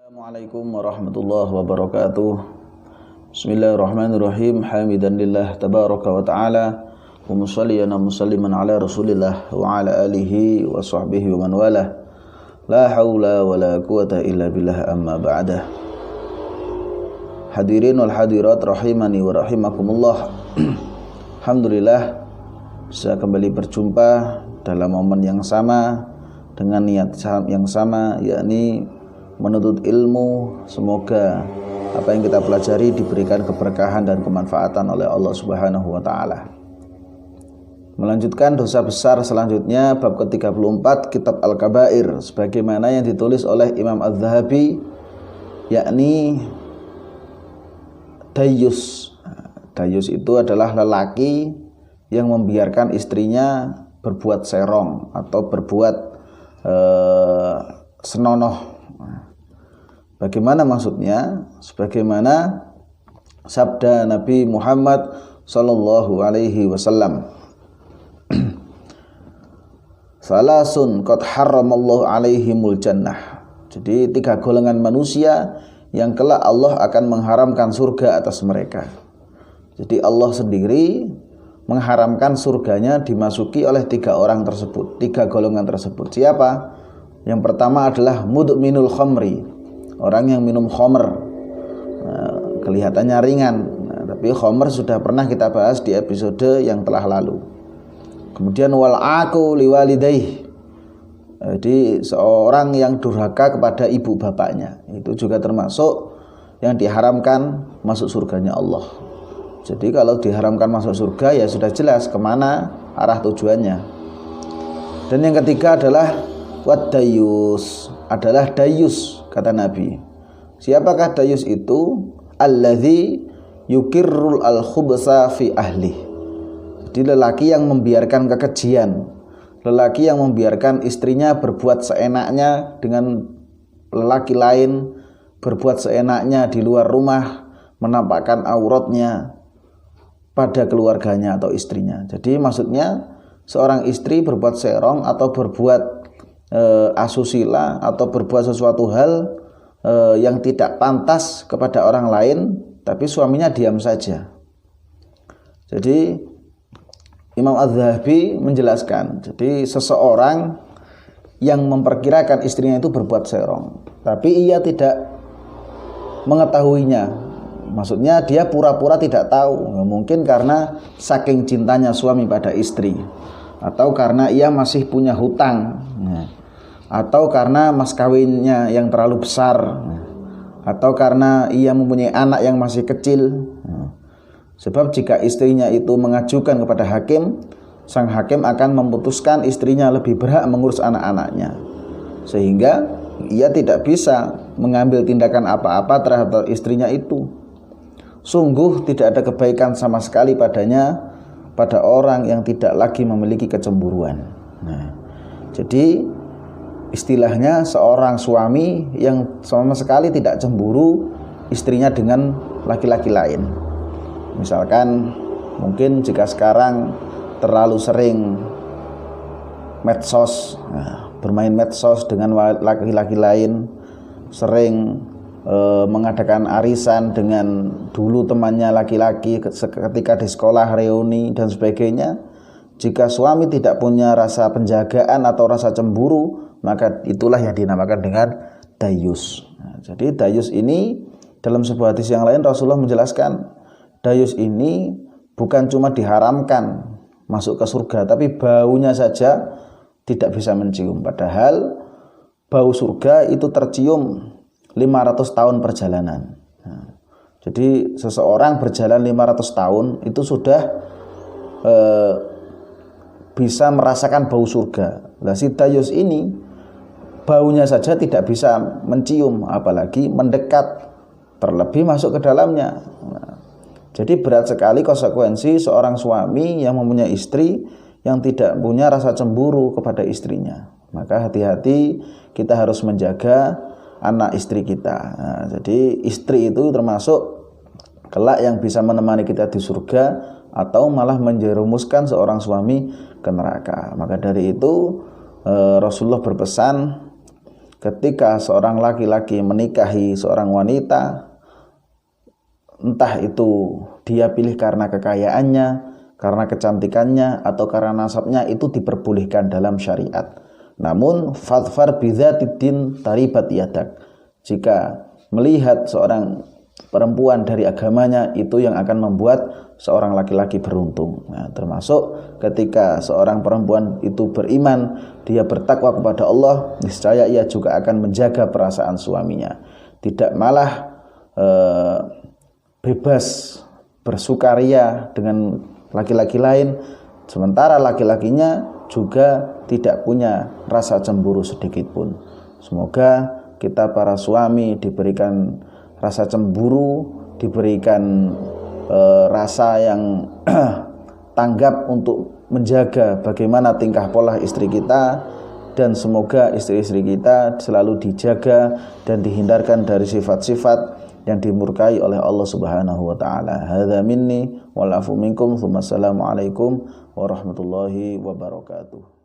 Assalamualaikum warahmatullahi wabarakatuh. Bismillahirrahmanirrahim. Hamidan lillah tabaraka wa ta'ala wa musalliyan wa musalliman ala rasulillah wa ala alihi wa sahbihi wa man walah. La hawla wa la quwata illa billah, amma ba'dah. Hadirin wal hadirat rahimani wa rahimakumullah. Alhamdulillah bisa kembali berjumpa dalam momen yang sama dengan niat yang sama, yakni menuntut ilmu. Semoga apa yang kita pelajari diberikan keberkahan dan kemanfaatan oleh Allah Subhanahu wa taala. Melanjutkan dosa besar selanjutnya, bab ke-34 kitab Al-Kabair sebagaimana yang ditulis oleh Imam Az-Zahabi, yakni Dayyus. Dayyus itu adalah lelaki yang membiarkan istrinya berbuat serong atau berbuat senonoh. Bagaimana maksudnya? Sebagaimana sabda Nabi Muhammad sallallahu alaihi wasallam, salasun qad harramallahu alaihimul jannah. Jadi 3 golongan manusia yang kelak Allah akan mengharamkan surga atas mereka. Jadi Allah sendiri mengharamkan surganya dimasuki oleh 3 orang tersebut, 3 golongan tersebut. Siapa? Yang pertama adalah mudminul khamri, orang yang minum khamr. Kelihatannya ringan, tapi khamr sudah pernah kita bahas di episode yang telah lalu. Kemudian wal aqu liwalidayh, jadi seorang yang durhaka kepada ibu bapaknya, itu juga termasuk yang diharamkan masuk surganya Allah. Jadi kalau diharamkan masuk surga, ya sudah jelas kemana arah tujuannya. Dan yang ketiga adalah wad-dayyus, adalah dayyus, kata Nabi. Siapakah dayyus itu? Alladzi yukirrul al-khubsa fi ahli. Jadi lelaki yang membiarkan kekejian, lelaki yang membiarkan istrinya berbuat seenaknya dengan lelaki lain, berbuat seenaknya di luar rumah, menampakkan auratnya pada keluarganya atau istrinya. Jadi maksudnya seorang istri berbuat serong atau berbuat asusila atau berbuat sesuatu hal yang tidak pantas kepada orang lain, tapi suaminya diam saja. Jadi Imam Az-Zahabi menjelaskan, jadi seseorang yang memperkirakan istrinya itu berbuat serong, tapi ia tidak mengetahuinya. Maksudnya dia pura-pura tidak tahu, mungkin karena saking cintanya suami pada istri, atau karena ia masih punya hutang, atau karena mas kawinnya yang terlalu besar, atau karena ia mempunyai anak yang masih kecil. Sebab jika istrinya itu mengajukan kepada hakim, sang hakim akan memutuskan istrinya lebih berhak mengurus anak-anaknya, sehingga ia tidak bisa mengambil tindakan apa-apa terhadap istrinya itu. Sungguh tidak ada kebaikan sama sekali padanya, pada orang yang tidak lagi memiliki kecemburuan. Jadi istilahnya seorang suami yang sama sekali tidak cemburu istrinya dengan laki-laki lain. Misalkan mungkin jika sekarang terlalu sering medsos, bermain medsos dengan laki-laki lain, sering mengadakan arisan dengan dulu temannya laki-laki ketika di sekolah, reuni dan sebagainya. Jika suami tidak punya rasa penjagaan atau rasa cemburu, maka itulah yang dinamakan dengan dayyus. Jadi dayyus ini dalam sebuah hadis yang lain Rasulullah menjelaskan, dayyus ini bukan cuma diharamkan masuk ke surga, tapi baunya saja tidak bisa mencium. Padahal bau surga itu tercium 500 tahun perjalanan. Jadi seseorang berjalan 500 tahun itu sudah bisa merasakan bau surga. Nah, si dayyus ini baunya saja tidak bisa mencium, apalagi mendekat, terlebih masuk ke dalamnya. Jadi berat sekali konsekuensi seorang suami yang mempunyai istri yang tidak punya rasa cemburu kepada istrinya. Maka hati-hati, kita harus menjaga anak istri kita. Jadi istri itu termasuk kelak yang bisa menemani kita di surga atau malah menjerumuskan seorang suami ke neraka. Maka dari itu Rasulullah berpesan, ketika seorang laki-laki menikahi seorang wanita, entah itu dia pilih karena kekayaannya, karena kecantikannya, atau karena nasabnya, itu diperbolehkan dalam syariat. Namun fadfar bidzatiddin taribat yadak. Jika melihat seorang perempuan dari agamanya, itu yang akan membuat seorang laki-laki beruntung. Nah, termasuk ketika seorang perempuan itu beriman, dia bertakwa kepada Allah, niscaya ia juga akan menjaga perasaan suaminya, tidak malah bebas bersukaria dengan laki-laki lain, sementara laki-lakinya juga tidak punya rasa cemburu sedikit pun. Semoga kita para suami diberikan rasa cemburu, diberikan rasa yang tanggap untuk menjaga bagaimana tingkah pola istri kita, dan semoga istri-istri kita selalu dijaga dan dihindarkan dari sifat-sifat yang dimurkai oleh Allah Subhanahu wa taala. Hadza minni wal afu minkum. Assalamualaikum warahmatullahi wabarakatuh.